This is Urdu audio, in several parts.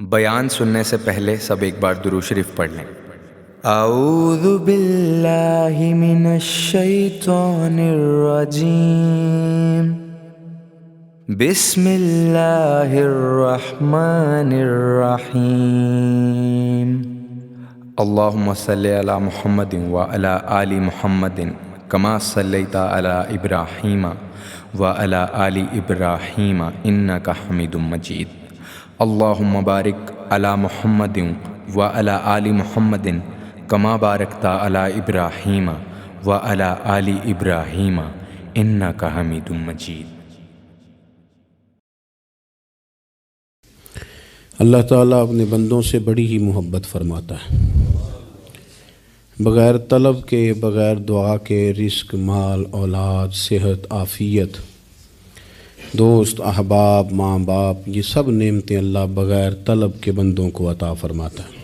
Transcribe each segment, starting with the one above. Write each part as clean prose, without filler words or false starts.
بیان سننے سے پہلے سب ایک بار درود شریف پڑھ لیں۔ اعوذ باللہ من الشیطان الرجیم، بسم اللہ الرحمن الرحیم، اللہم صلی علی محمد وعلی آل محمد کما صلیت علی ابراہیم وعلی آل ابراہیم انک حمید مجید، اللہم بارک علی محمد وعلی آل محمد کما بارکت علی ابراہیم وعلی آل ابراہیم انک حمید مجید۔ اللہ تعالیٰ اپنے بندوں سے بڑی ہی محبت فرماتا ہے۔ بغیر طلب کے، بغیر دعا کے رزق، مال، اولاد، صحت، عافیت، دوست، احباب، ماں باپ، یہ سب نعمتیں اللہ بغیر طلب کے بندوں کو عطا فرماتا ہے۔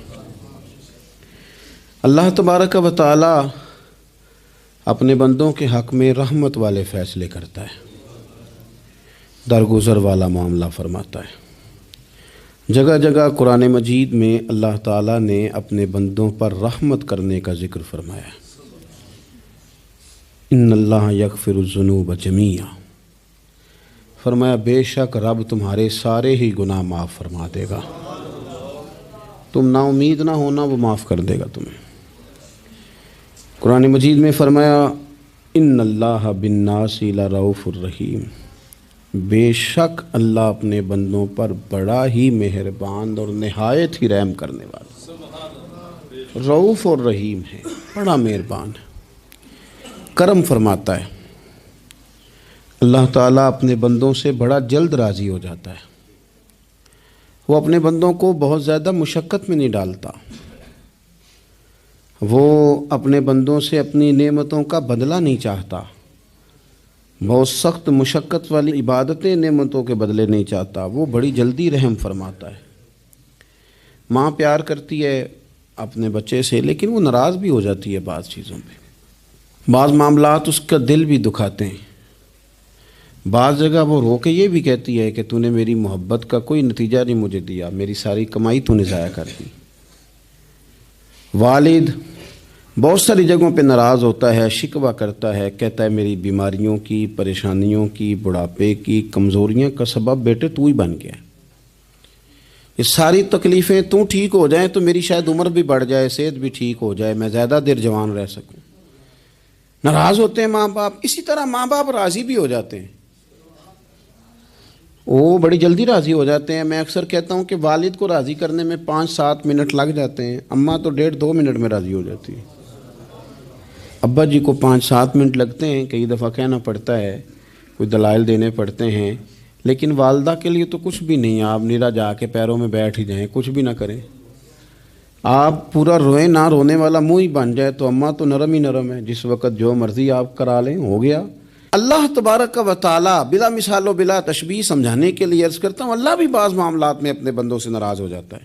اللہ تبارک و تعالی اپنے بندوں کے حق میں رحمت والے فیصلے کرتا ہے، درگزر والا معاملہ فرماتا ہے۔ جگہ جگہ قرآن مجید میں اللہ تعالیٰ نے اپنے بندوں پر رحمت کرنے کا ذکر فرمایا ہے۔ ان اللہ یغفر الذنوب جمیعا، فرمایا بے شک رب تمہارے سارے ہی گناہ معاف فرما دے گا، تم نا امید نہ ہونا، وہ معاف کر دے گا تمہیں۔ قرآن مجید میں فرمایا ان اللہ بالناس لرؤوف الرحیم، بے شک اللہ اپنے بندوں پر بڑا ہی مہربان اور نہایت ہی رحم کرنے والا، رؤوف اور رحیم ہے، بڑا مہربان ہے، کرم فرماتا ہے۔ اللہ تعالیٰ اپنے بندوں سے بڑا جلد راضی ہو جاتا ہے، وہ اپنے بندوں کو بہت زیادہ مشقت میں نہیں ڈالتا، وہ اپنے بندوں سے اپنی نعمتوں کا بدلہ نہیں چاہتا، بہت سخت مشقت والی عبادتیں نعمتوں کے بدلے نہیں چاہتا، وہ بڑی جلدی رحم فرماتا ہے۔ ماں پیار کرتی ہے اپنے بچے سے، لیکن وہ ناراض بھی ہو جاتی ہے بعض چیزوں پہ، بعض معاملات اس کا دل بھی دکھاتے ہیں، بعض جگہ وہ رو کے یہ بھی کہتی ہے کہ تو نے میری محبت کا کوئی نتیجہ نہیں مجھے دیا، میری ساری کمائی تو نے ضائع کر دی۔ والد بہت ساری جگہوں پہ ناراض ہوتا ہے، شکوہ کرتا ہے، کہتا ہے میری بیماریوں کی، پریشانیوں کی، بڑھاپے کی، کمزوریاں کا سبب بیٹے تو ہی بن گیا، یہ ساری تکلیفیں تو ٹھیک ہو جائیں تو میری شاید عمر بھی بڑھ جائے، صحت بھی ٹھیک ہو جائے، میں زیادہ دیر جوان رہ سکوں۔ ناراض ہوتے ہیں ماں باپ، اسی طرح ماں باپ راضی بھی ہو جاتے ہیں، وہ بڑی جلدی راضی ہو جاتے ہیں۔ میں اکثر کہتا ہوں کہ والد کو راضی کرنے میں 5-7 منٹ لگ جاتے ہیں، اماں تو 1.5-2 منٹ میں راضی ہو جاتی ہے۔ ابا جی کو 5-7 منٹ لگتے ہیں، کئی دفعہ کہنا پڑتا ہے، کوئی دلائل دینے پڑتے ہیں، لیکن والدہ کے لیے تو کچھ بھی نہیں، آپ نیرا جا کے پیروں میں بیٹھ ہی جائیں، کچھ بھی نہ کریں، آپ پورا روئیں، نہ رونے والا منہ ہی بن جائے تو اماں تو نرم ہی نرم ہے، جس وقت جو مرضی آپ کرا لیں ہو گیا۔ اللہ تبارک و تعالی بلا مثال و بلا تشبیہ سمجھانے کے لیے عرض کرتا ہوں، اللہ بھی بعض معاملات میں اپنے بندوں سے ناراض ہو جاتا ہے۔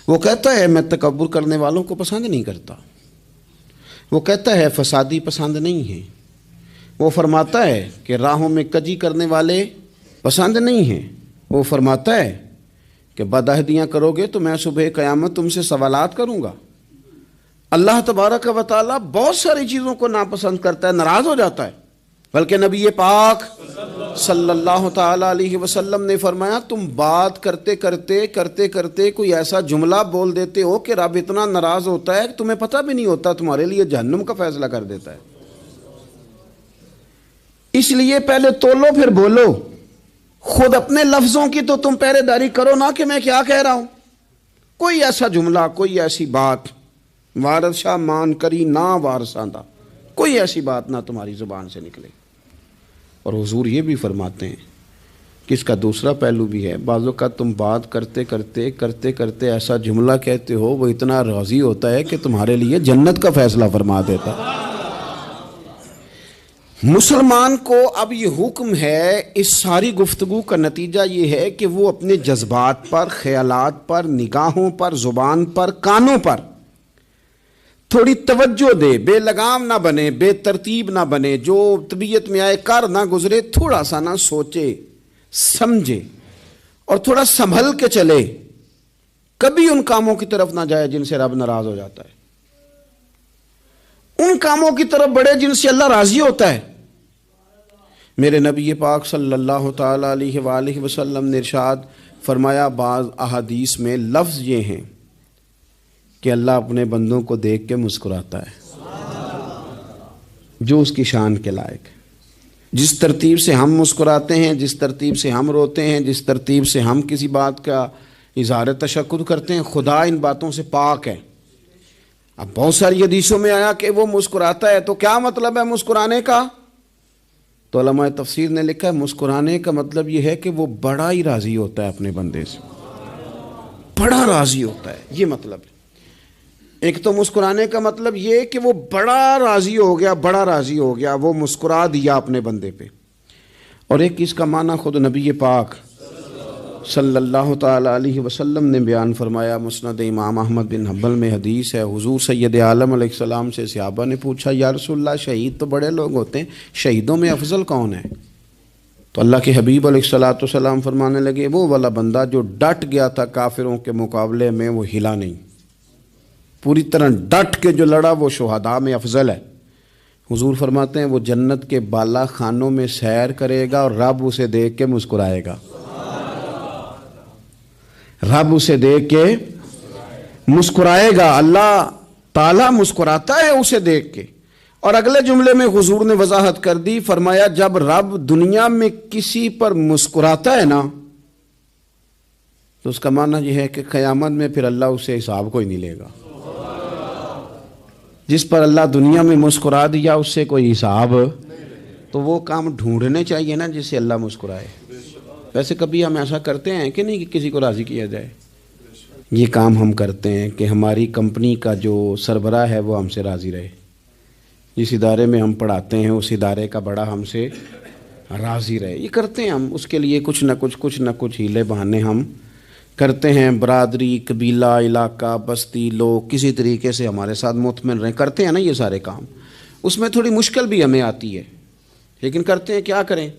وہ کہتا ہے میں تکبر کرنے والوں کو پسند نہیں کرتا، وہ کہتا ہے فسادی پسند نہیں ہیں، وہ فرماتا ہے کہ راہوں میں کجی کرنے والے پسند نہیں ہیں، وہ فرماتا ہے کہ بدعہدیاں کرو گے تو میں صبح قیامت تم سے سوالات کروں گا۔ اللہ تبارک و تعالیٰ بہت ساری چیزوں کو ناپسند کرتا ہے، ناراض ہو جاتا ہے، بلکہ نبی پاک صلی اللہ تعالیٰ علیہ وسلم نے فرمایا تم بات کرتے کرتے کوئی ایسا جملہ بول دیتے ہو کہ رب اتنا ناراض ہوتا ہے کہ تمہیں پتہ بھی نہیں ہوتا، تمہارے لیے جہنم کا فیصلہ کر دیتا ہے۔ اس لیے پہلے تولو پھر بولو، خود اپنے لفظوں کی تو تم پہرے داری کرو نا کہ میں کیا کہہ رہا ہوں۔ کوئی ایسا جملہ، کوئی ایسی بات وارث شاہ مان کری نہ وارثاندہ، کوئی ایسی بات نہ تمہاری زبان سے نکلے۔ اور حضور یہ بھی فرماتے ہیں کہ اس کا دوسرا پہلو بھی ہے، بعض اوقات تم بات کرتے کرتے ایسا جملہ کہتے ہو وہ اتنا راضی ہوتا ہے کہ تمہارے لیے جنت کا فیصلہ فرما دیتا ہے۔ مسلمان کو اب یہ حکم ہے، اس ساری گفتگو کا نتیجہ یہ ہے کہ وہ اپنے جذبات پر، خیالات پر، نگاہوں پر، زبان پر، کانوں پر تھوڑی توجہ دے، بے لگام نہ بنے، بے ترتیب نہ بنے، جو طبیعت میں آئے کر نہ گزرے، تھوڑا سا نہ سوچے سمجھے اور تھوڑا سنبھل کے چلے، کبھی ان کاموں کی طرف نہ جائے جن سے رب ناراض ہو جاتا ہے، ان کاموں کی طرف بڑھے جن سے اللہ راضی ہوتا ہے۔ میرے نبی پاک صلی اللہ تعالی علیہ وآلہ وسلم نے ارشاد فرمایا، بعض احادیث میں لفظ یہ ہیں کہ اللہ اپنے بندوں کو دیکھ کے مسکراتا ہے جو اس کی شان کے لائق ہے۔ جس ترتیب سے ہم مسکراتے ہیں، جس ترتیب سے ہم روتے ہیں، جس ترتیب سے ہم کسی بات کا اظہار تشکر کرتے ہیں، خدا ان باتوں سے پاک ہے۔ اب بہت ساری حدیثوں میں آیا کہ وہ مسکراتا ہے، تو کیا مطلب ہے مسکرانے کا؟ تو علماء تفسیر نے لکھا ہے مسکرانے کا مطلب یہ ہے کہ وہ بڑا ہی راضی ہوتا ہے اپنے بندے سے، بڑا راضی ہوتا ہے، یہ مطلب ہے۔ ایک تو مسکرانے کا مطلب یہ کہ وہ بڑا راضی ہو گیا، بڑا راضی ہو گیا، وہ مسکرا دیا اپنے بندے پہ۔ اور ایک اس کا معنی خود نبی پاک صلی اللہ تعالی علیہ وسلم نے بیان فرمایا۔ مسند امام احمد بن حنبل میں حدیث ہے، حضور سید عالم علیہ السلام سے صحابہ نے پوچھا، یا رسول اللہ شہید تو بڑے لوگ ہوتے ہیں، شہیدوں میں افضل کون ہے؟ تو اللہ کے حبیب علیہ السلام فرمانے لگے، وہ والا بندہ جو ڈٹ گیا تھا کافروں کے مقابلے میں، وہ ہلا نہیں، پوری طرح ڈٹ کے جو لڑا، وہ شہداء میں افضل ہے۔ حضور فرماتے ہیں وہ جنت کے بالا خانوں میں سیر کرے گا اور رب اسے دیکھ کے مسکرائے گا، رب اسے دیکھ کے مسکرائے گا، اللہ تعالیٰ مسکراتا ہے اسے دیکھ کے۔ اور اگلے جملے میں حضور نے وضاحت کر دی، فرمایا جب رب دنیا میں کسی پر مسکراتا ہے نا، تو اس کا معنی یہ ہے کہ قیامت میں پھر اللہ اسے حساب کوئی نہیں لے گا۔ جس پر اللہ دنیا میں مسکرا دیا اس سے کوئی حساب، تو وہ کام ڈھونڈنے چاہیے نا جس سے اللہ مسکرائے۔ ویسے کبھی ہم ایسا کرتے ہیں کہ نہیں کہ کسی کو راضی کیا جائے؟ یہ کام ہم کرتے ہیں کہ ہماری کمپنی کا جو سربراہ ہے وہ ہم سے راضی رہے، جس ادارے میں ہم پڑھاتے ہیں اس ادارے کا بڑا ہم سے راضی رہے، یہ کرتے ہیں ہم۔ اس کے لیے کچھ نہ کچھ ہیلے بہانے ہم کرتے ہیں، برادری، قبیلہ، علاقہ، بستی، لوگ کسی طریقے سے ہمارے ساتھ مطمئن رہیں، کرتے ہیں نا یہ سارے کام۔ اس میں تھوڑی مشکل بھی ہمیں آتی ہے، لیکن کرتے ہیں، کیا کریں۔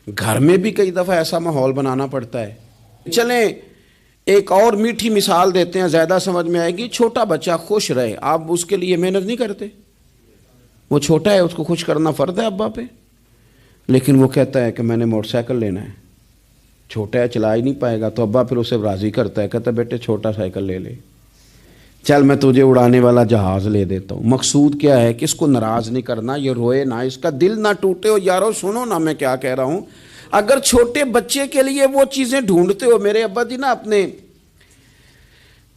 گھر میں بھی کئی دفعہ ایسا ماحول بنانا پڑتا ہے۔ چلیں ایک اور میٹھی مثال دیتے ہیں، زیادہ سمجھ میں آئے گی۔ چھوٹا بچہ خوش رہے، آپ اس کے لیے محنت نہیں کرتے، وہ چھوٹا ہے، اس کو خوش کرنا فرض ہے ابا پہ، لیکن وہ کہتا ہے کہ میں نے موٹر سائیکل لینا ہے، چھوٹا ہے چلا ہی نہیں پائے گا، تو ابا پھر اسے راضی کرتا ہے، کہتا ہے بیٹے چھوٹا سائیکل لے لے، چل میں تجھے اڑانے والا جہاز لے دیتا ہوں۔ مقصود کیا ہے کہ اس کو ناراض نہیں کرنا، یہ روئے نہ، اس کا دل نہ ٹوٹے۔ ہو یارو سنو نا میں کیا کہہ رہا ہوں، اگر چھوٹے بچے کے لیے وہ چیزیں ڈھونڈتے ہو، میرے ابا جی نا اپنے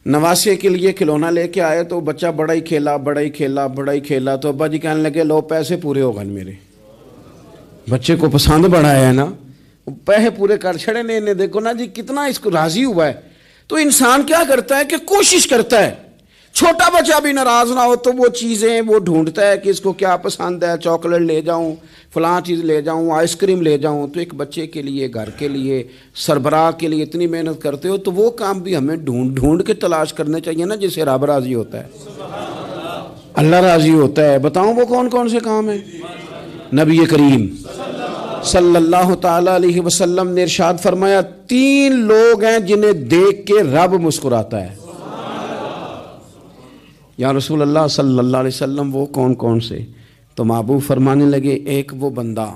نواسے کے لیے کھلونا لے کے آئے تو بچہ بڑا ہی کھیلا، تو ابا جی کہنے لگے لو پیسے پورے ہو گئے، میرے بچے کو پسند بڑا ہے نا، پیسے پورے کر چھڑے نے، دیکھو نا جی کتنا اس کو راضی ہوا ہے۔ تو انسان کیا کرتا ہے کہ کوشش کرتا ہے، چھوٹا بچہ بھی ناراض نہ ہو تو وہ چیزیں وہ ڈھونڈتا ہے کہ اس کو کیا پسند ہے، چاکلیٹ لے جاؤں، فلاں چیز لے جاؤں، آئس کریم لے جاؤں۔ تو ایک بچے کے لیے، گھر کے لیے، سربراہ کے لیے اتنی محنت کرتے ہو، تو وہ کام بھی ہمیں ڈھونڈ کے تلاش کرنے چاہیے نا جس سے رب راضی ہوتا ہے، اللہ راضی ہوتا ہے۔ بتاؤں وہ کون کون سے کام ہیں؟ نبی کریم صلی اللہ تعالی علیہ وسلم نے ارشاد فرمایا 3 لوگ ہیں جنہیں دیکھ کے رب مسکراتا ہے۔ یا رسول اللہ صلی اللہ علیہ وسلم وہ کون کون سے؟ تو محبوب فرمانے لگے ایک وہ بندہ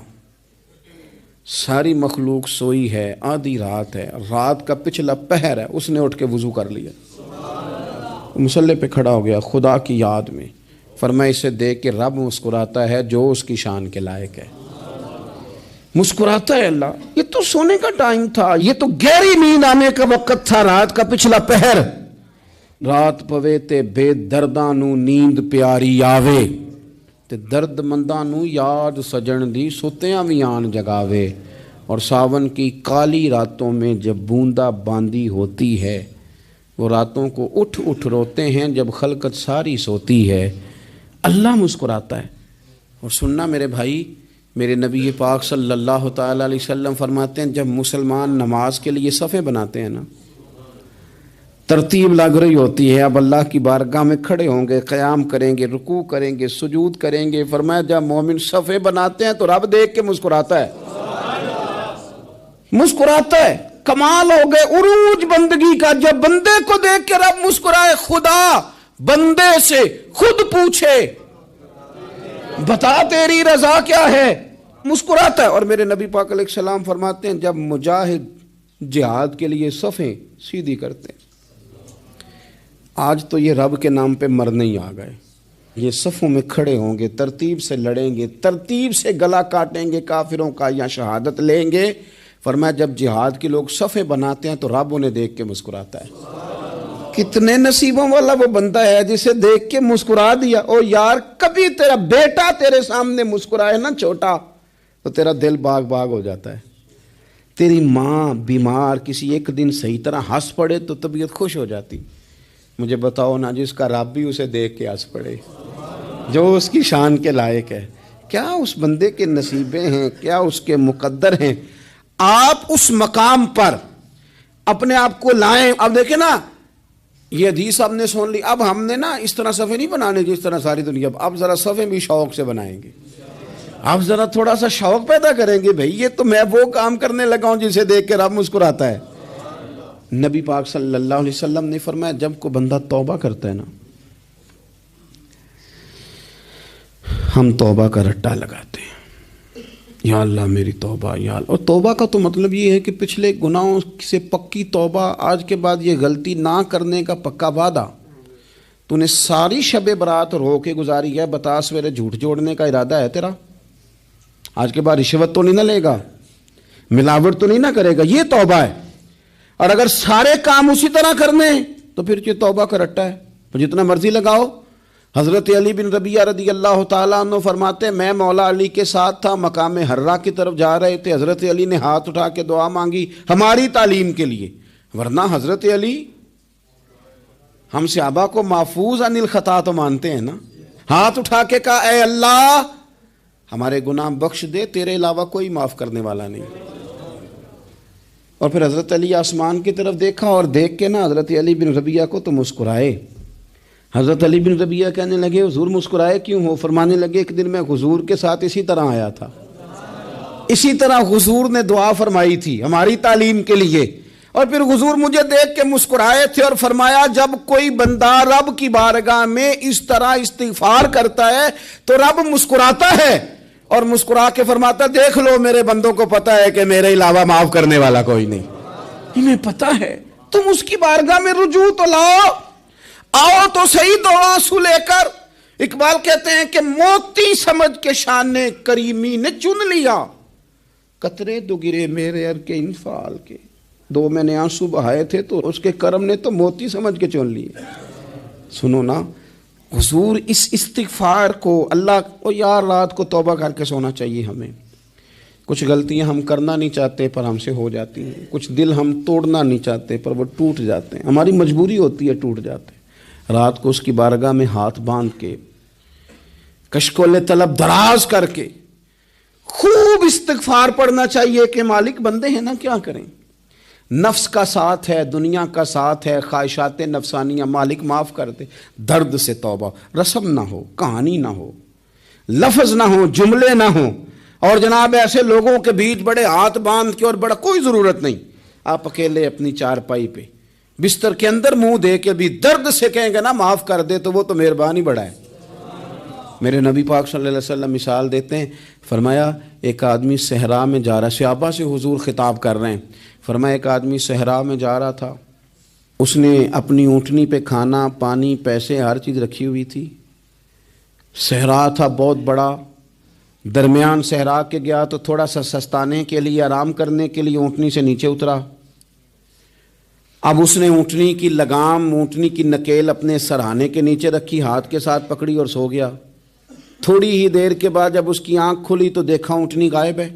ساری مخلوق سوئی ہے، آدھی رات ہے، رات کا پچھلا پہر ہے، اس نے اٹھ کے وضو کر لیا، مصلی پہ کھڑا ہو گیا خدا کی یاد میں، فرمایا اسے دیکھ کے رب مسکراتا ہے جو اس کی شان کے لائق ہے، مسکراتا ہے اللہ۔ یہ تو سونے کا ٹائم تھا، یہ تو گہری نیند آنے کا وقت تھا، رات کا پچھلا پہر، رات پوے تے بے درداں نو نیند پیاری آوے، تے درد منداں نو یاد سجن دی ستیاں وی آن جگاوے، اور ساون کی کالی راتوں میں جب بوندا باندی ہوتی ہے، وہ راتوں کو اٹھ روتے ہیں جب خلقت ساری سوتی ہے، اللہ مسکراتا ہے۔ اور سننا میرے بھائی، میرے نبی پاک صلی اللہ تعالی علیہ وسلم فرماتے ہیں جب مسلمان نماز کے لیے صفیں بناتے ہیں نا، ترتیب لگ رہی ہوتی ہے، اب اللہ کی بارگاہ میں کھڑے ہوں گے، قیام کریں گے، رکوع کریں گے، سجود کریں گے، فرمایا جب مومن صفیں بناتے ہیں تو رب دیکھ کے مسکراتا ہے، مسکراتا ہے۔ کمال ہو گئے عروج بندگی کا. جب بندے کو دیکھ کے رب مسکرائے, خدا بندے سے خود پوچھے بتا تیری رضا کیا ہے, مسکراتا ہے. اور میرے نبی پاک علیہ السلام فرماتے ہیں جب مجاہد جہاد کے لیے صفیں سیدھی کرتے ہیں, آج تو یہ رب کے نام پہ مرنے ہی آ گئے, یہ صفوں میں کھڑے ہوں گے, ترتیب سے لڑیں گے, ترتیب سے گلا کاٹیں گے کافروں کا یا شہادت لیں گے. فرمایا جب جہاد کے لوگ صفیں بناتے ہیں تو رب انہیں دیکھ کے مسکراتا ہے. کتنے نصیبوں والا وہ بندہ ہے جسے دیکھ کے مسکرا دیا. او یار, کبھی تیرا بیٹا تیرے سامنے مسکرائے نا چھوٹا, تو تیرا دل باغ باغ ہو جاتا ہے. تیری ماں بیمار کسی ایک دن صحیح طرح ہنس پڑے تو طبیعت خوش ہو جاتی. مجھے بتاؤ نا جس کا رب بھی اسے دیکھ کے ہنس پڑے, جو اس کی شان کے لائق ہے, کیا اس بندے کے نصیبیں ہیں, کیا اس کے مقدر ہیں. آپ اس مقام پر اپنے آپ کو لائیں. اب دیکھیں نا, یہ حدیث آپ نے سن لی, اب ہم نے نا اس طرح صفحے نہیں بنانے جس طرح ساری دنیا, اب ذرا صفحے بھی شوق سے بنائیں گے. اب ذرا تھوڑا سا شوق پیدا کریں گے, بھئی یہ تو میں وہ کام کرنے لگا ہوں جسے دیکھ کے رب مسکراتا ہے. نبی پاک صلی اللہ علیہ وسلم نے فرمایا جب کوئی بندہ توبہ کرتا ہے نا, ہم توبہ کا رٹا لگاتے ہیں, یا اللہ میری توبہ, یا اللہ. اور توبہ کا تو مطلب یہ ہے کہ پچھلے گناہوں سے پکی توبہ, آج کے بعد یہ غلطی نہ کرنے کا پکا وعدہ. تو نے ساری شب برات رو کے گزاری ہے, بتا سویرے جھوٹ جوڑنے کا ارادہ ہے تیرا, آج کے بعد رشوت تو نہیں نہ لے گا, ملاوٹ تو نہیں نہ کرے گا, یہ توبہ ہے. اور اگر سارے کام اسی طرح کرنے تو پھر یہ توبہ کا رٹا ہے, تو جتنا مرضی لگاؤ. حضرت علی بن ربیعہ رضی اللہ تعالیٰ عنہ فرماتے ہیں میں مولا علی کے ساتھ تھا, مقام حرہ کی طرف جا رہے تھے, حضرت علی نے ہاتھ اٹھا کے دعا مانگی ہماری تعلیم کے لیے, ورنہ حضرت علی ہم صحابہ کو محفوظ عن الخطا تو مانتے ہیں نا. ہاتھ اٹھا کے کہا اے اللہ ہمارے گناہ بخش دے, تیرے علاوہ کوئی معاف کرنے والا نہیں. اور پھر حضرت علی آسمان کی طرف دیکھا اور دیکھ کے نا حضرت علی بن ربیعہ کو تو مسکرائے. حضرت علی بن ربیعہ کہنے لگے حضور مسکرائے کیوں ہو؟ فرمانے لگے ایک دن میں حضور کے ساتھ اسی طرح آیا تھا, اسی طرح حضور نے دعا فرمائی تھی ہماری تعلیم کے لیے, اور پھر حضور مجھے دیکھ کے مسکرائے تھے اور فرمایا جب کوئی بندہ رب کی بارگاہ میں اس طرح استغفار کرتا ہے تو رب مسکراتا ہے, اور مسکرا کے فرماتا دیکھ لو میرے بندوں کو پتا ہے کہ میرے علاوہ معاف کرنے والا کوئی نہیں, انہیں پتا ہے. تم اس کی بارگاہ میں رجوع تو لاؤ, آؤ تو صحیح دو آنسو لے کر. اقبال کہتے ہیں کہ موتی سمجھ کے شان کریمی نے چن لیا, قطرے دو گرے میرے ار کے انفعال کے. دو میں نے آنسو بہائے تھے تو اس کے کرم نے تو موتی سمجھ کے چن لیے. سنو نا, حضور اس استغفار کو اللہ کو یار رات کو توبہ کر کے سونا چاہیے ہمیں. کچھ غلطیاں ہم کرنا نہیں چاہتے پر ہم سے ہو جاتی ہیں, کچھ دل ہم توڑنا نہیں چاہتے پر وہ ٹوٹ جاتے ہیں, ہماری مجبوری ہوتی ہے ٹوٹ جاتے ہیں. رات کو اس کی بارگاہ میں ہاتھ باندھ کے کشکول طلب دراز کر کے خوب استغفار پڑھنا چاہیے کہ مالک بندے ہیں نا کیا کریں, نفس کا ساتھ ہے, دنیا کا ساتھ ہے, خواہشات نفسانیہ, مالک معاف کر دے. درد سے توبہ, رسم نہ ہو, کہانی نہ ہو, لفظ نہ ہو, جملے نہ ہوں, اور جناب ایسے لوگوں کے بیچ بڑے ہاتھ باندھ کے اور بڑا کوئی ضرورت نہیں. آپ اکیلے اپنی چارپائی پہ بستر کے اندر منہ دے کے بھی درد سے کہیں گے نا معاف کر دے تو وہ تو مہربانی بڑا ہے. میرے نبی پاک صلی اللہ علیہ وسلم مثال دیتے ہیں, فرمایا ایک آدمی صحرا میں جا رہا, صحابہ سے حضور خطاب کر رہے ہیں, فرمایا ایک آدمی صحرا میں جا رہا تھا, اس نے اپنی اونٹنی پہ کھانا پانی پیسے ہر چیز رکھی ہوئی تھی. صحرا تھا بہت بڑا, درمیان صحرا کے گیا تو تھوڑا سا سستانے کے لیے آرام کرنے کے لیے اونٹنی سے نیچے اترا. اب اس نے اونٹنی کی لگام, اونٹنی کی نکیل اپنے سرہانے کے نیچے رکھی, ہاتھ کے ساتھ پکڑی اور سو گیا. تھوڑی ہی دیر کے بعد جب اس کی آنکھ کھلی تو دیکھا اونٹنی غائب ہے.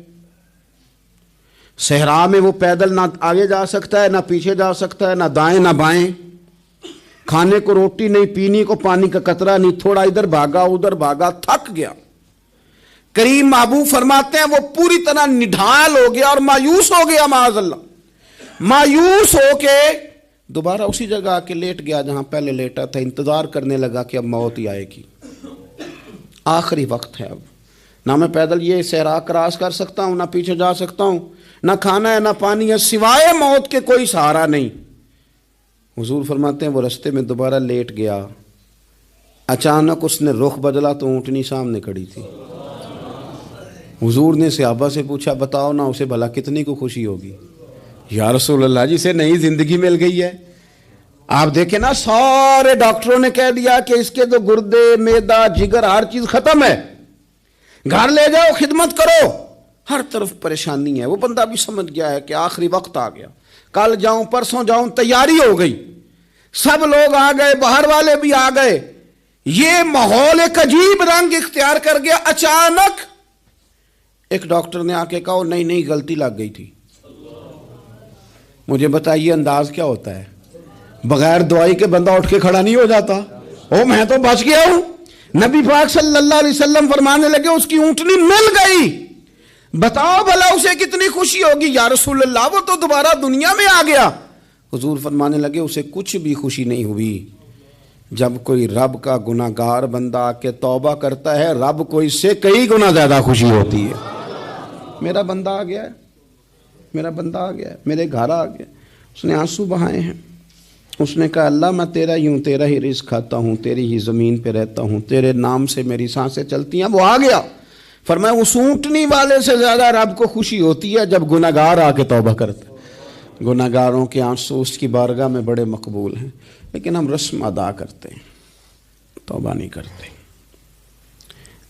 صحرا میں وہ پیدل نہ آگے جا سکتا ہے, نہ پیچھے جا سکتا ہے, نہ دائیں نہ بائیں, کھانے کو روٹی نہیں, پینے کو پانی کا قطرہ نہیں, تھوڑا ادھر بھاگا ادھر بھاگا, تھک گیا. کریم محبوب فرماتے ہیں وہ پوری طرح نڈھال ہو گیا اور مایوس ہو گیا, معاذ اللہ. مایوس ہو کے دوبارہ اسی جگہ آ کے لیٹ گیا جہاں پہلے لیٹا تھا, انتظار کرنے لگا کہ اب موت ہی آئے گی, آخری وقت ہے, اب نہ میں پیدل یہ صحرا کراس کر سکتا ہوں, نہ پیچھے جا سکتا ہوں, نہ کھانا ہے نہ پانی ہے، سوائے موت کے کوئی سہارا نہیں۔ حضور فرماتے ہیں وہ رستے میں دوبارہ لیٹ گیا، اچانک اس نے رخ بدلا تو اونٹنی سامنے کھڑی تھی۔ حضور نے صحابہ سے پوچھا بتاؤ نا اسے بھلا کتنی کو خوشی ہوگی؟ یا رسول اللہ جسے نئی زندگی مل گئی ہے۔ آپ دیکھیں نا سارے ڈاکٹروں نے کہہ دیا کہ اس کے تو گردے معدہ جگر ہر چیز ختم ہے، گھر لے جاؤ خدمت کرو، ہر طرف پریشانی ہے۔ وہ بندہ بھی سمجھ گیا ہے کہ آخری وقت آ گیا، کل جاؤں پرسوں جاؤں، تیاری ہو گئی، سب لوگ آ گئے، باہر والے بھی آ گئے، یہ ماحول ایک عجیب رنگ اختیار کر گیا۔ اچانک ایک ڈاکٹر نے آ کے کہا نہیں غلطی لگ گئی تھی۔ مجھے بتائیے انداز کیا ہوتا ہے؟ بغیر دوائی کے بندہ اٹھ کے کھڑا نہیں ہو جاتا، او میں تو بچ گیا ہوں۔ نبی پاک صلی اللہ علیہ وسلم فرمانے لگے اس کی اونٹنی مل گئی، بتاؤ بھلا اسے کتنی خوشی ہوگی؟ یا رسول اللہ وہ تو دوبارہ دنیا میں آ گیا۔ حضور فرمانے لگے اسے کچھ بھی خوشی نہیں ہوئی۔ جب کوئی رب کا گناہ گار بندہ آ کے توبہ کرتا ہے، رب کو اس سے کئی گنا زیادہ خوشی ہوتی ہے۔ میرا بندہ آ گیا ہے، میرا بندہ آ گیا ہے، میرے گھر آ گیا۔ اس نے آنسو بہائے ہیں، اس نے کہا اللہ میں تیرا ہی ہوں، تیرا ہی رزق کھاتا ہوں، تیری ہی زمین پہ رہتا ہوں، تیرے نام سے میری سانسیں چلتی ہیں۔ وہ آ گیا۔ فرمایا اس اونٹنی والے سے زیادہ رب کو خوشی ہوتی ہے جب گناہ گار آ کے توبہ کرتا ہے۔ گناہ گاروں کے آنسو اس کی بارگاہ میں بڑے مقبول ہیں، لیکن ہم رسم ادا کرتے ہیں، توبہ نہیں کرتے۔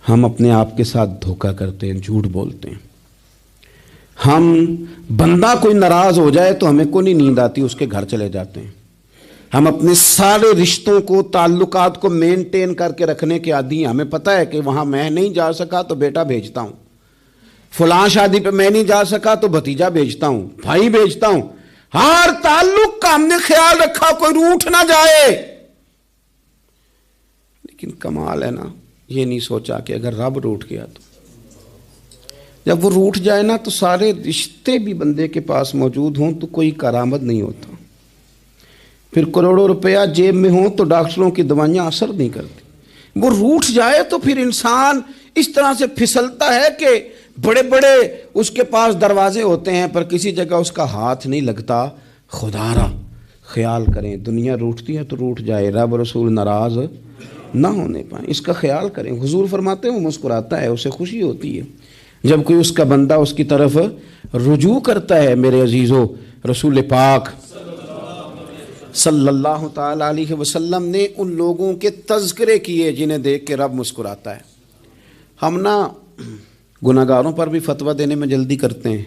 ہم اپنے آپ کے ساتھ دھوکہ کرتے ہیں، جھوٹ بولتے ہیں۔ ہم بندہ کوئی ناراض ہو جائے تو ہمیں کو نہیں نیند آتی، اس کے گھر چلے جاتے ہیں۔ ہم اپنے سارے رشتوں کو تعلقات کو مینٹین کر کے رکھنے کے عادی ہیں۔ ہمیں پتہ ہے کہ وہاں میں نہیں جا سکا تو بیٹا بھیجتا ہوں، فلاں شادی پہ میں نہیں جا سکا تو بھتیجا بھیجتا ہوں، بھائی بھیجتا ہوں۔ ہر تعلق کا ہم نے خیال رکھا کوئی روٹھ نہ جائے۔ لیکن کمال ہے نا، یہ نہیں سوچا کہ اگر رب روٹھ گیا تو جب وہ روٹھ جائے نا تو سارے رشتے بھی بندے کے پاس موجود ہوں تو کوئی کارآمد نہیں ہوتا۔ پھر کروڑوں روپیہ جیب میں ہوں تو ڈاکٹروں کی دوائیاں اثر نہیں کرتی۔ وہ روٹھ جائے تو پھر انسان اس طرح سے پھسلتا ہے کہ بڑے بڑے اس کے پاس دروازے ہوتے ہیں پر کسی جگہ اس کا ہاتھ نہیں لگتا۔ خدا را خیال کریں، دنیا روٹھتی ہے تو روٹھ جائے، رب رسول ناراض نہ ہونے پائیں، اس کا خیال کریں۔ حضور فرماتے ہیں وہ مسکراتا ہے، اسے خوشی ہوتی ہے جب کوئی اس کا بندہ اس کی طرف رجوع کرتا ہے۔ میرے عزیزو، رسول پاک صلی اللہ تعالی علیہ وسلم نے ان لوگوں کے تذکرے کیے جنہیں دیکھ کے رب مسکراتا ہے۔ ہم نا گناہ گاروں پر بھی فتویٰ دینے میں جلدی کرتے ہیں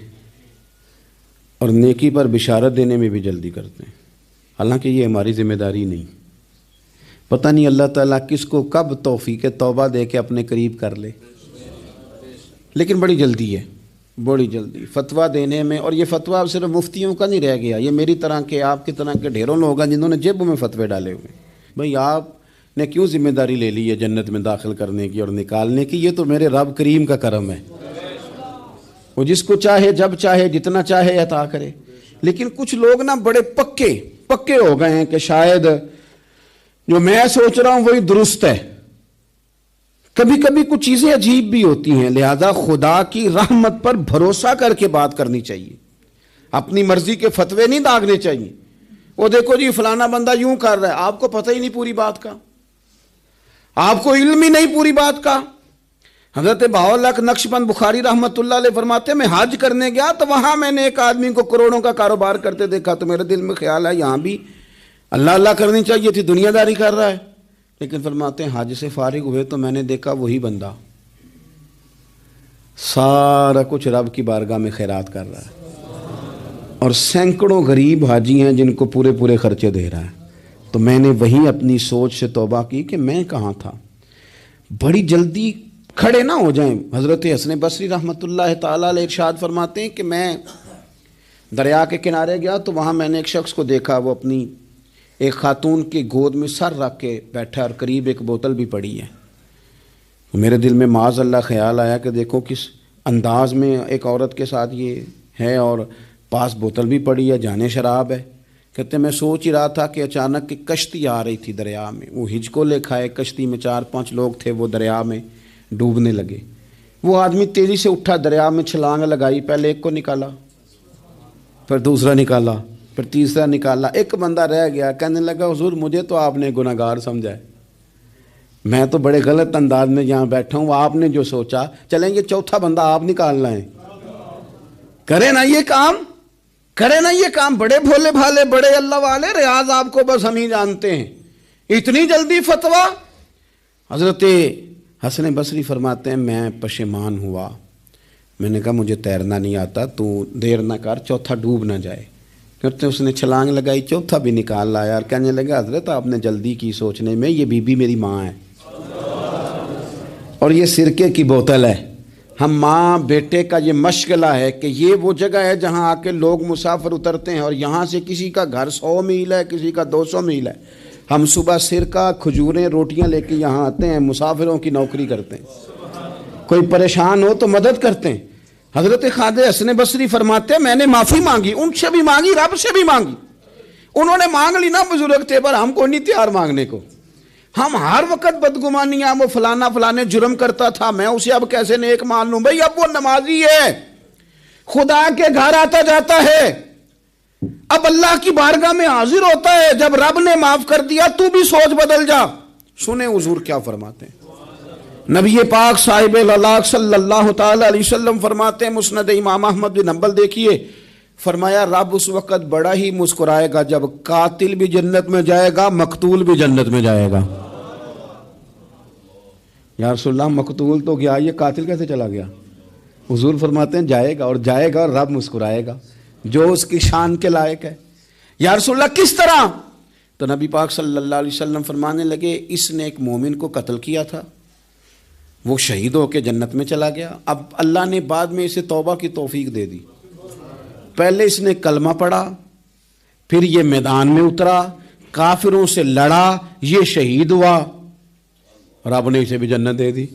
اور نیکی پر بشارت دینے میں بھی جلدی کرتے ہیں، حالانکہ یہ ہماری ذمہ داری نہیں۔ پتہ نہیں اللہ تعالیٰ کس کو کب توفیق توبہ دے کے اپنے قریب کر لے، لیکن بڑی جلدی ہے، بڑی جلدی فتویٰ دینے میں۔ اور یہ فتویٰ صرف مفتیوں کا نہیں رہ گیا، یہ میری طرح کے آپ کی طرح کے ڈھیروں لوگ ہیں جنہوں نے جیبوں میں فتوے ڈالے ہوئے۔ بھئی آپ نے کیوں ذمہ داری لے لی ہے جنت میں داخل کرنے کی اور نکالنے کی؟ یہ تو میرے رب کریم کا کرم ہے، وہ جس کو چاہے جب چاہے جتنا چاہے عطا کرے۔ لیکن کچھ لوگ نا بڑے پکے ہو گئے ہیں کہ شاید جو میں سوچ رہا ہوں وہی درست ہے۔ کبھی کبھی کچھ چیزیں عجیب بھی ہوتی ہیں، لہذا خدا کی رحمت پر بھروسہ کر کے بات کرنی چاہیے، اپنی مرضی کے فتوے نہیں داغنے چاہیے۔ وہ دیکھو جی فلانا بندہ یوں کر رہا ہے، آپ کو پتہ ہی نہیں پوری بات کا، آپ کو علم ہی نہیں پوری بات کا۔ حضرت بہاءاللہ نقشبند بخاری رحمۃ اللہ علیہ فرماتے ہیں میں حج کرنے گیا تو وہاں میں نے ایک آدمی کو کروڑوں کا کاروبار کرتے دیکھا تو میرے دل میں خیال ہے یہاں بھی اللہ اللہ کرنی چاہیے تھی، دنیا داری کر رہا ہے۔ لیکن فرماتے ہیں حج سے فارغ ہوئے تو میں نے دیکھا وہی بندہ سارا کچھ رب کی بارگاہ میں خیرات کر رہا ہے، اور سینکڑوں غریب حاجی ہیں جن کو پورے خرچے دے رہا ہے۔ تو میں نے وہی اپنی سوچ سے توبہ کی کہ میں کہاں تھا۔ بڑی جلدی کھڑے نہ ہو جائیں۔ حضرت حسن بصری رحمۃ اللہ تعالیٰ علیہ ارشاد فرماتے ہیں کہ میں دریا کے کنارے گیا تو وہاں میں نے ایک شخص کو دیکھا، وہ اپنی ایک خاتون کی گود میں سر رکھ کے بیٹھا اور قریب ایک بوتل بھی پڑی ہے۔ میرے دل میں معاذ اللہ خیال آیا کہ دیکھو کس انداز میں ایک عورت کے ساتھ یہ ہے اور پاس بوتل بھی پڑی ہے، جانے شراب ہے۔ کہتے میں سوچ ہی رہا تھا کہ اچانک ایک کشتی آ رہی تھی دریا میں، وہ ہجکو لے کھائے، کشتی میں 4-5 لوگ تھے، وہ دریا میں ڈوبنے لگے۔ وہ آدمی تیزی سے اٹھا، دریا میں چھلانگ لگائی، پہلے ایک کو نکالا، پھر دوسرا نکالا، پھر تیسرا نکالا، ایک بندہ رہ گیا، کہنے لگا حضور مجھے تو آپ نے گناہگار سمجھا ہے، میں تو بڑے غلط انداز میں یہاں بیٹھا ہوں، آپ نے جو سوچا، چلیں یہ چوتھا بندہ آپ نکالنا ہے، کرے نا یہ کام، کرے نا یہ کام، بڑے بھولے بھالے بڑے اللہ والے، ریاض آپ کو بس ہم ہی جانتے ہیں، اتنی جلدی فتویٰ۔ حضرت حسن بصری فرماتے ہیں میں پشیمان ہوا، میں نے کہا مجھے تیرنا نہیں آتا، تو دیر نہ کر، چوتھا ڈوب نہ جائے، کرتے اس نے چھلانگ لگائی، چوتھا بھی نکال لایا، اور کہنے لگا حضرت آپ نے جلدی کی سوچنے میں، یہ بی بی میری ماں ہے اور یہ سرکے کی بوتل ہے، ہم ماں بیٹے کا یہ مشغلہ ہے کہ یہ وہ جگہ ہے جہاں آ کے لوگ مسافر اترتے ہیں، اور یہاں سے کسی کا گھر 100 میل ہے، کسی کا 200 میل ہے، ہم صبح سرکہ کھجوریں روٹیاں لے کے یہاں آتے ہیں، مسافروں کی نوکری کرتے ہیں، کوئی پریشان ہو تو مدد کرتے ہیں۔ حضرت خواجہ حسن بصری فرماتے ہیں میں نے معافی مانگی، ان سے بھی مانگی، رب سے بھی مانگی، انہوں نے مانگ لی نا بزرگ تھے، پر ہم کو نہیں تیار مانگنے کو، ہم ہر وقت بدگمانیاں، وہ فلانا فلانے جرم کرتا تھا، میں اسے اب کیسے نیک مان لوں؟ بھئی اب وہ نمازی ہے، خدا کے گھر آتا جاتا ہے، اب اللہ کی بارگاہ میں حاضر ہوتا ہے، جب رب نے معاف کر دیا تو بھی سوچ بدل جا۔ سنیں حضور کیا فرماتے ہیں، نبی پاک صاحب اللہ صلی اللہ تعالی علیہ وسلم فرماتے ہیں، مسند امام احمد بن حنبل دیکھیے، فرمایا رب اس وقت بڑا ہی مسکرائے گا جب قاتل بھی جنت میں جائے گا، مقتول بھی جنت میں جائے گا۔ یا رسول اللہ مقتول تو گیا، یہ قاتل کیسے چلا گیا؟ حضور فرماتے ہیں جائے گا، اور جائے گا اور رب مسکرائے گا، جو اس کی شان کے لائق ہے۔ یا رسول اللہ کس طرح؟ تو نبی پاک صلی اللہ علیہ وسلم فرمانے لگے اس نے ایک مومن کو قتل کیا تھا، وہ شہید ہو کے جنت میں چلا گیا، اب اللہ نے بعد میں اسے توبہ کی توفیق دے دی، پہلے اس نے کلمہ پڑھا، پھر یہ میدان میں اترا، کافروں سے لڑا، یہ شہید ہوا، رب نے اسے بھی جنت دے دی۔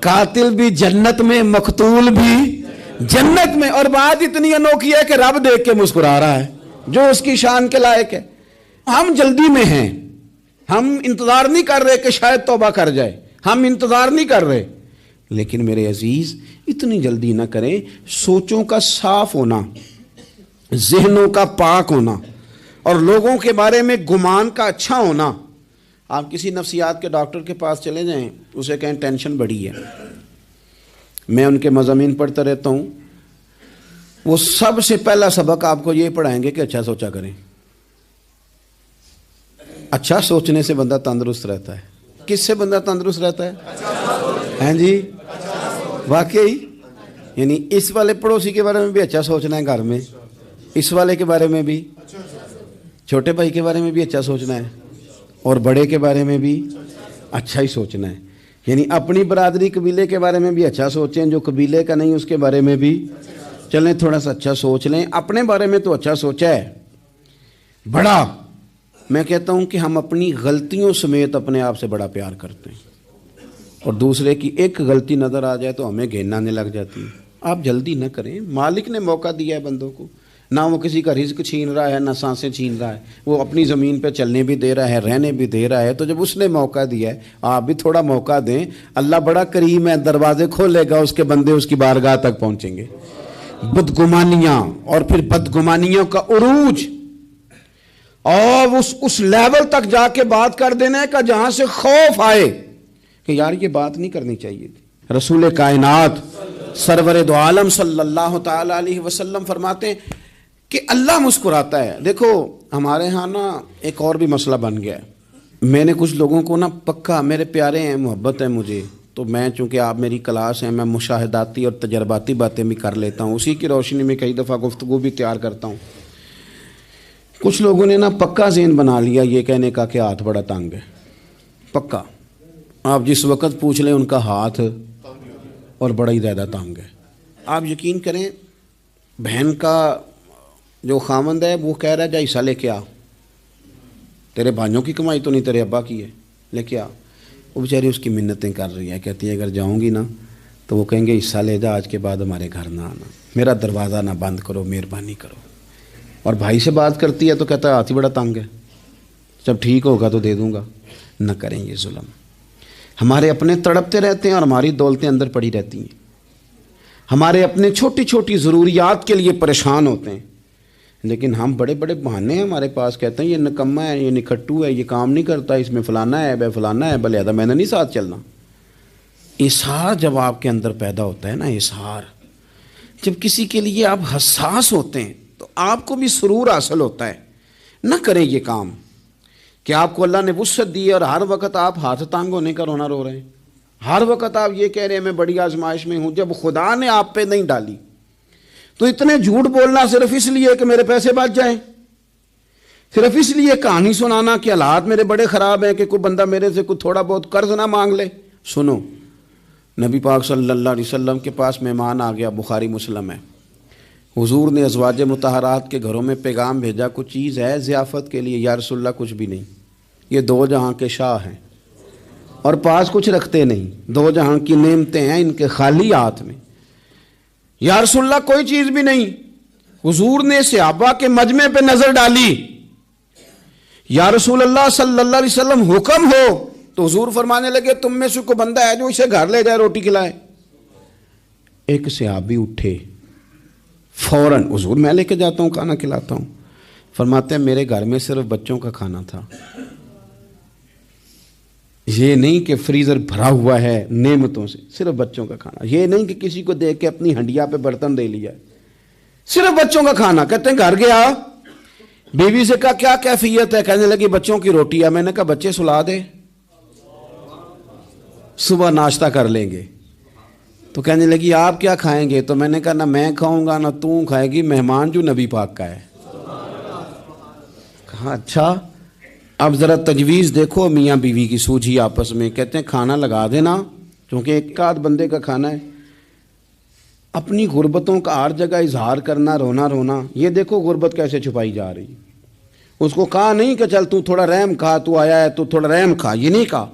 قاتل بھی جنت میں، مقتول بھی جنت میں، اور بات اتنی انوکھی ہے کہ رب دیکھ کے مسکرا رہا ہے، جو اس کی شان کے لائق ہے۔ ہم جلدی میں ہیں، ہم انتظار نہیں کر رہے کہ شاید توبہ کر جائے، ہم انتظار نہیں کر رہے، لیکن میرے عزیز اتنی جلدی نہ کریں، سوچوں کا صاف ہونا، ذہنوں کا پاک ہونا، اور لوگوں کے بارے میں گمان کا اچھا ہونا۔ آپ کسی نفسیات کے ڈاکٹر کے پاس چلے جائیں، اسے کہیں ٹینشن بڑی ہے، میں ان کے مضامین پڑھتا رہتا ہوں، وہ سب سے پہلا سبق آپ کو یہ پڑھائیں گے کہ اچھا سوچا کریں۔ اچھا سوچنے سے بندہ تندرست رہتا ہے۔ کس سے بندہ تندرست رہتا ہے؟ ہیں جی واقعی، یعنی اس والے پڑوسی کے بارے میں بھی اچھا سوچنا ہے، گھر میں اس والے کے بارے میں بھی، چھوٹے بھائی کے بارے میں بھی اچھا سوچنا ہے، اور بڑے کے بارے میں بھی اچھا ہی سوچنا ہے، یعنی اپنی برادری قبیلے کے بارے میں بھی اچھا سوچیں، جو قبیلے کا نہیں اس کے بارے میں بھی چلیں تھوڑا سا اچھا سوچ لیں، اپنے بارے میں تو اچھا سوچا ہے بڑا۔ میں کہتا ہوں کہ ہم اپنی غلطیوں سمیت اپنے آپ سے بڑا پیار کرتے ہیں، اور دوسرے کی ایک غلطی نظر آ جائے تو ہمیں گھن آنے لگ جاتی ہے۔ آپ جلدی نہ کریں، مالک نے موقع دیا ہے بندوں کو، نہ وہ کسی کا رزق چھین رہا ہے، نہ سانسیں چھین رہا ہے، وہ اپنی زمین پہ چلنے بھی دے رہا ہے، رہنے بھی دے رہا ہے، تو جب اس نے موقع دیا ہے آپ بھی تھوڑا موقع دیں، اللہ بڑا کریم ہے، دروازے کھولے گا، اس کے بندے اس کی بارگاہ تک پہنچیں گے۔ بدگمانیاں اور پھر بدگمانیوں کا عروج، اور اس لیول تک جا کے بات کر دینا ہے کہ جہاں سے خوف آئے کہ یار یہ بات نہیں کرنی چاہیے تھی۔ رسول کائنات سرور دو عالم صلی اللہ تعالی علیہ وسلم فرماتے ہیں کہ اللہ مسکراتا ہے۔ دیکھو ہمارے ہاں نا ایک اور بھی مسئلہ بن گیا ہے، میں نے کچھ لوگوں کو نا پکا، میرے پیارے ہیں، محبت ہے مجھے، تو میں چونکہ آپ میری کلاس ہیں، میں مشاہداتی اور تجرباتی باتیں بھی کر لیتا ہوں، اسی کی روشنی میں کئی دفعہ گفتگو بھی تیار کرتا ہوں۔ کچھ لوگوں نے نا پکا ذہن بنا لیا یہ کہنے کا کہ ہاتھ بڑا تنگ ہے، پکا، آپ جس وقت پوچھ لیں ان کا ہاتھ اور بڑا ہی زیادہ تنگ ہے۔ آپ یقین کریں، بہن کا جو خامند ہے وہ کہہ رہا ہے جا حصہ لے کے آ، تیرے بھائیوں کی کمائی تو نہیں، تیرے ابا کی ہے، لے کے آ۔ وہ بیچاری اس کی منتیں کر رہی ہے، کہتی ہے اگر جاؤں گی نا تو وہ کہیں گے حصہ لے جا، آج کے بعد ہمارے گھر نہ آنا، میرا دروازہ نہ بند کرو، مہربانی کرو۔ اور بھائی سے بات کرتی ہے تو کہتا ہے ہاتھ ہی بڑا تنگ ہے، جب ٹھیک ہوگا تو دے دوں گا۔ نہ کریں یہ ظلم، ہمارے اپنے تڑپتے رہتے ہیں اور ہماری دولتیں اندر پڑی رہتی ہیں۔ ہمارے اپنے چھوٹی چھوٹی ضروریات کے لیے پریشان ہوتے ہیں، لیکن ہم بڑے بڑے بہانے ہیں ہمارے پاس، کہتے ہیں یہ نکما ہے، یہ نکھٹو ہے، یہ کام نہیں کرتا، اس میں فلانا ہے، بے فلانا ہے، بلے میں نے نہیں ساتھ چلنا۔ اظہار جب آپ کے اندر پیدا ہوتا ہے نا، اظہار جب کسی کے لیے آپ حساس ہوتے ہیں تو آپ کو بھی سرور حاصل ہوتا ہے۔ نہ کریں یہ کام کہ آپ کو اللہ نے وسعت دی اور ہر وقت آپ ہاتھ تانگ ہونے کا رونا رو رہے ہیں، ہر وقت آپ یہ کہہ رہے ہیں میں بڑی آزمائش میں ہوں، جب خدا نے آپ پہ نہیں ڈالی تو اتنے جھوٹ بولنا صرف اس لیے کہ میرے پیسے بچ جائیں، صرف اس لیے کہانی سنانا کہ حالات میرے بڑے خراب ہیں کہ کوئی بندہ میرے سے کوئی تھوڑا بہت قرض نہ مانگ لے۔ سنو، نبی پاک صلی اللہ علیہ وسلم کے پاس مہمان آ گیا، بخاری مسلم ہے، حضور نے ازواج مطہرات کے گھروں میں پیغام بھیجا، کچھ چیز ہے ضیافت کے لیے؟ یا رسول اللہ کچھ بھی نہیں، یہ دو جہاں کے شاہ ہیں اور پاس کچھ رکھتے نہیں، دو جہاں کی نعمتیں ہیں ان کے خالی ہاتھ میں۔ یا رسول اللہ کوئی چیز بھی نہیں۔ حضور نے صحابہ کے مجمع پہ نظر ڈالی، یا رسول اللہ صلی اللہ علیہ وسلم حکم ہو، تو حضور فرمانے لگے تم میں سے کوئی بندہ ہے جو اسے گھر لے جائے روٹی کھلائے؟ ایک صحابی اٹھے فوراً، حضور میں لے کے جاتا ہوں کھانا کھلاتا ہوں۔ فرماتے ہیں میرے گھر میں صرف بچوں کا کھانا تھا، یہ نہیں کہ فریزر بھرا ہوا ہے نعمتوں سے، صرف بچوں کا کھانا، یہ نہیں کہ کسی کو دیکھ کے اپنی ہنڈیا پہ برتن دے لیا، صرف بچوں کا کھانا۔ کہتے ہیں گھر گیا، بیوی سے کہا کیا کیفیت ہے؟ کہنے لگی بچوں کی روٹی ہے۔ میں نے کہا بچے سلا دے، صبح ناشتہ کر لیں گے۔ تو کہنے لگی آپ کیا کھائیں گے؟ تو میں نے کہا نہ میں کھاؤں گا نہ تو کھائے گی، مہمان جو نبی پاک کا ہے۔ کہا اچھا، اب ذرا تجویز دیکھو میاں بیوی کی سوجھی آپس میں۔ کہتے ہیں کھانا لگا دینا، کیونکہ ایک آدھ بندے کا کھانا ہے۔ اپنی غربتوں کا ہر جگہ اظہار کرنا، رونا رونا، یہ دیکھو غربت کیسے چھپائی جا رہی۔ اس کو کہا نہیں کہ چل تو تھوڑا رحم کھا، تو آیا ہے تو تھوڑا رحم کھا، یہ نہیں کہا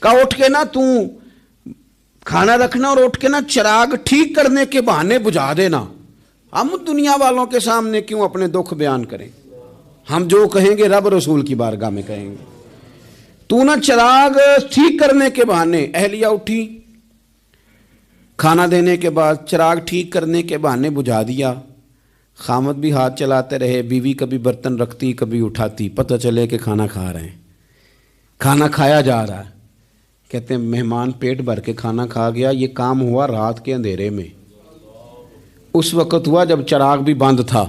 اٹھ کے نا تو کھانا رکھنا اور اٹھ کے نا چراغ ٹھیک کرنے کے بہانے بجھا دینا۔ ہم دنیا والوں کے سامنے کیوں اپنے دکھ بیان کریں؟ ہم جو کہیں گے رب رسول کی بارگاہ میں کہیں گے۔ تو نہ چراغ ٹھیک کرنے کے بہانے، اہلیہ اٹھی کھانا دینے کے بعد چراغ ٹھیک کرنے کے بہانے بجھا دیا۔ خامد بھی ہاتھ چلاتے رہے، بیوی کبھی برتن رکھتی کبھی اٹھاتی، پتہ چلے کہ کھانا کھا رہے ہیں، کھانا کھایا جا رہا ہے۔ کہتے ہیں مہمان پیٹ بھر کے کھانا کھا گیا۔ یہ کام ہوا رات کے اندھیرے میں، اس وقت ہوا جب چراغ بھی بند تھا،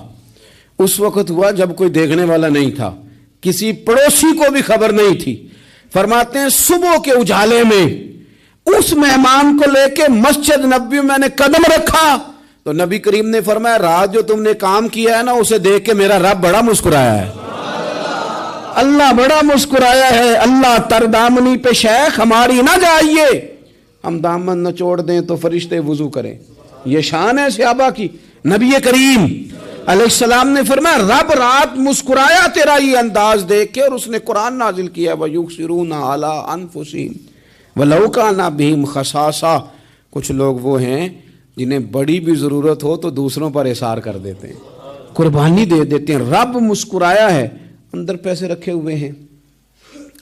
اس وقت ہوا جب کوئی دیکھنے والا نہیں تھا، کسی پڑوسی کو بھی خبر نہیں تھی۔ فرماتے ہیں صبح کے اجالے میں اس مہمان کو لے کے مسجد نبوی میں نے قدم رکھا تو نبی کریم نے فرمایا رات جو تم نے کام کیا ہے نا اسے دیکھ کے میرا رب بڑا مسکرایا ہے، اللہ بڑا مسکرایا ہے۔ اللہ تر دامنی پہ شیخ ہماری نہ جائیے، ہم دامن نہ چھوڑ دیں تو فرشتے وضو کریں۔ یہ شان ہے صحابہ کی۔ نبی کریم علیہ السلام نے فرمایا رب رات مسکرایا تیرا یہ انداز دیکھ کے، اور اس نے قرآن نازل کیا وَيُؤْثِرُونَ عَلَىٰ أَنفُسِهِمْ وَلَوْ كَانَ بِهِمْ خَصَاصَةٌ۔ کچھ لوگ وہ ہیں جنہیں بڑی بھی ضرورت ہو تو دوسروں پر اثار کر دیتے ہیں، قربانی دے دیتے ہیں۔ رب مسکرایا ہے، اندر پیسے رکھے ہوئے ہیں،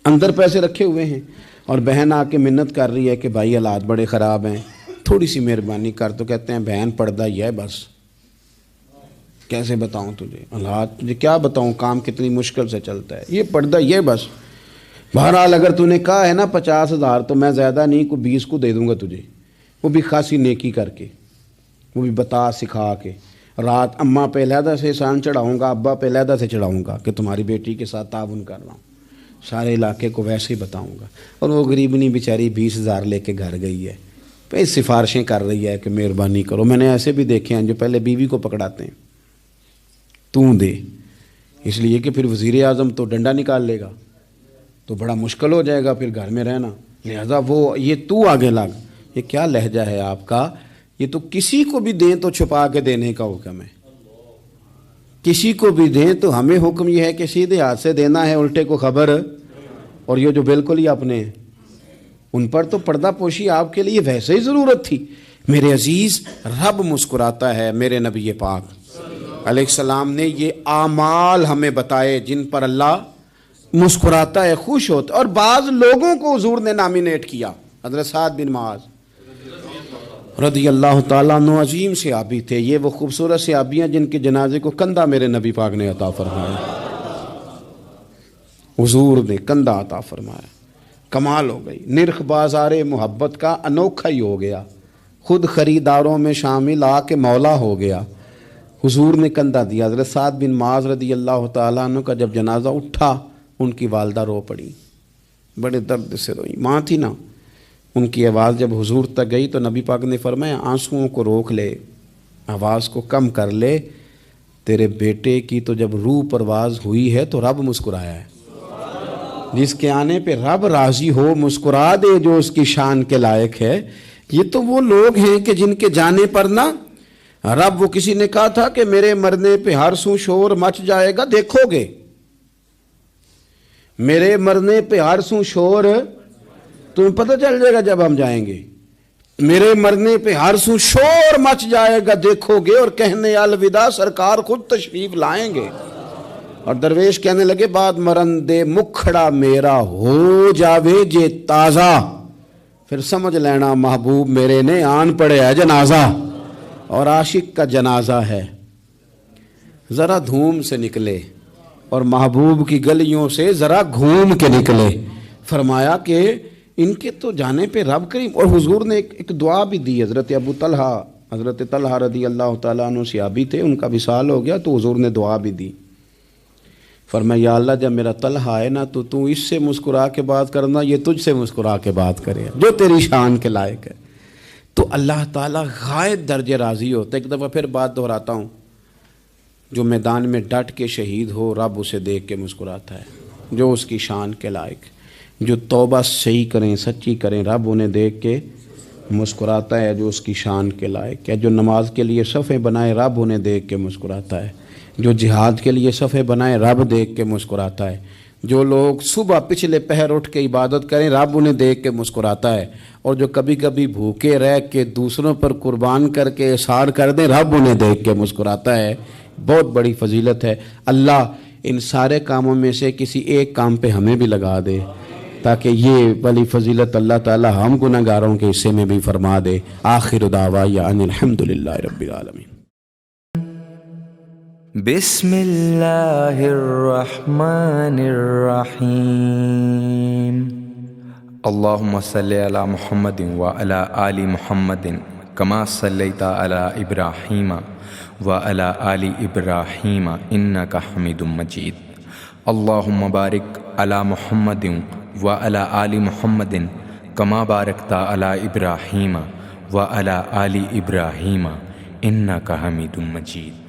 اندر پیسے رکھے ہوئے ہیں، اور بہن آ کے منت کر رہی ہے کہ بھائی حالات بڑے خراب ہیں، تھوڑی سی مہربانی کر۔ تو کہتے ہیں بہن پردہ یہ ہے بس، کیسے بتاؤں تجھے حالات، تجھے کیا بتاؤں کام کتنی مشکل سے چلتا ہے، یہ پردہ یہ بس۔ بہرحال اگر تو نے کہا ہے نا 50,000 تو میں زیادہ نہیں کوئی 20 کو دے دوں گا تجھے، وہ بھی خاصی نیکی کر کے، وہ بھی بتا سکھا کے۔ رات اماں پہ علیحدہ سے احسان چڑھاؤں گا، ابا پہ علیحدہ سے چڑھاؤں گا کہ تمہاری بیٹی کے ساتھ تعاون کر رہا ہوں، سارے علاقے کو ویسے ہی بتاؤں گا۔ اور وہ غریبنی بیچاری 20,000 لے کے گھر گئی ہے، پھر سفارشیں کر رہی ہے کہ مہربانی کرو۔ میں نے ایسے بھی دیکھے ہیں جو پہلے بیوی کو پکڑاتے ہیں تو دے، اس لیے کہ پھر وزیر اعظم تو ڈنڈا نکال لے گا تو بڑا مشکل ہو جائے گا پھر گھر میں رہنا، لہذا وہ یہ تو آگے لگ۔ یہ کیا لہجہ ہے آپ کا؟ یہ تو کسی کو بھی دیں تو چھپا کے دینے کا حکم ہے، کسی کو بھی دیں تو ہمیں حکم یہ ہے کہ سیدھے ہاتھ سے دینا ہے، الٹے کو خبر۔ اور یہ جو بالکل ہی اپنے ہیں ان پر تو پردہ پوشی آپ کے لیے ویسے ہی ضرورت تھی۔ میرے عزیز، رب مسکراتا ہے۔ میرے نبی پاک علیہ السلام نے یہ اعمال ہمیں بتائے جن پر اللہ مسکراتا ہے، خوش ہوتا ہے۔ اور بعض لوگوں کو حضور نے نامینیٹ کیا، حضرت سعد بن معاذ رضی اللہ تعالیٰ عنہ عظیم صحابی تھے. یہ وہ خوبصورت صحابیاں جن کے جنازے کو کندھا میرے نبی پاک نے عطا فرمایا. حضور نے کندھا عطا فرمایا. کمال ہو گئی. نرخ بازار محبت کا انوکھا ہی ہو گیا. خود خریداروں میں شامل آ کے مولا ہو گیا. حضور نے کندھا دیا. حضرت سعد بن معاذ رضی اللہ تعالیٰ عنہ کا جب جنازہ اٹھا ان کی والدہ رو پڑی, بڑے درد سے روئی. ماں تھی نا, ان کی آواز جب حضور تک گئی تو نبی پاک نے فرمایا آنسوؤں کو روک لے, آواز کو کم کر لے. تیرے بیٹے کی تو جب روح پرواز ہوئی ہے تو رب مسکرایا ہے. جس کے آنے پہ رب راضی ہو مسکرا دے جو اس کی شان کے لائق ہے. یہ تو وہ لوگ ہیں کہ جن کے جانے پر نا رب, وہ کسی نے کہا تھا کہ میرے مرنے پہ ہر سو شور مچ جائے گا, دیکھو گے میرے مرنے پہ ہر سو شور تمہیں پتہ چل جائے گا جب ہم جائیں گے. میرے مرنے پہ ہر سو شور مچ جائے گا, دیکھو گے. اور کہنے الوداع سرکار خود تشریف لائیں گے. اور درویش کہنے لگے بعد مرندے مکھڑا میرا ہو جاوے جے تازہ, پھر سمجھ لینا محبوب میرے نے آن پڑے ہے جنازہ. اور عاشق کا جنازہ ہے, ذرا دھوم سے نکلے اور محبوب کی گلیوں سے ذرا گھوم کے نکلے. فرمایا کہ ان کے تو جانے پہ رب کریم. اور حضور نے ایک دعا بھی دی. حضرت ابو طلحہ, حضرت طلحہ رضی اللہ تعالیٰ عنہ صحابی تھے, ان کا وصال ہو گیا تو حضور نے دعا بھی دی. فرمایا یا اللہ جب میرا طلحہ آئے نا تو اس سے مسکرا کے بات کرنا, یہ تجھ سے مسکرا کے بات کرے جو تیری شان کے لائق ہے. تو اللہ تعالیٰ غائب درجے راضی ہوتا ہے. ایک دفعہ پھر بات دہراتا ہوں, جو میدان میں ڈٹ کے شہید ہو رب اسے دیکھ کے مسکراتا ہے جو اس کی شان کے لائق. جو توبہ صحیح کریں سچی کریں رب انہیں دیکھ کے مسکراتا ہے جو اس کی شان کے لائق ہے. جو نماز کے لیے صفیں بنائے رب انہیں دیکھ کے مسکراتا ہے. جو جہاد کے لیے صفیں بنائے رب دیکھ کے مسکراتا ہے. جو لوگ صبح پچھلے پہر اٹھ کے عبادت کریں رب انہیں دیکھ کے مسکراتا ہے. اور جو کبھی کبھی بھوکے رہ کے دوسروں پر قربان کر کے احسان کر دیں رب انہیں دیکھ کے مسکراتا ہے. بہت بڑی فضیلت ہے. اللہ ان سارے کاموں میں سے کسی ایک کام پہ ہمیں بھی لگا دے تاکہ یہ بڑی فضیلت اللہ تعالی ہم گناہ گاروں کے حصے میں بھی فرما دے. آخر دعوانا ان الحمدللہ رب العالمین. بسم اللہ الرحمن الرحیم. اللہم صلی علی محمد وعلی آل محمد کما صلیت علی ابراہیم وعلی آل ابراہیم انک حمید مجید. اللہم بارک علی محمد وعلی آل محمد کما بارکت علی ابراہیم وعلی آل ابراہیم انک حمید مجید.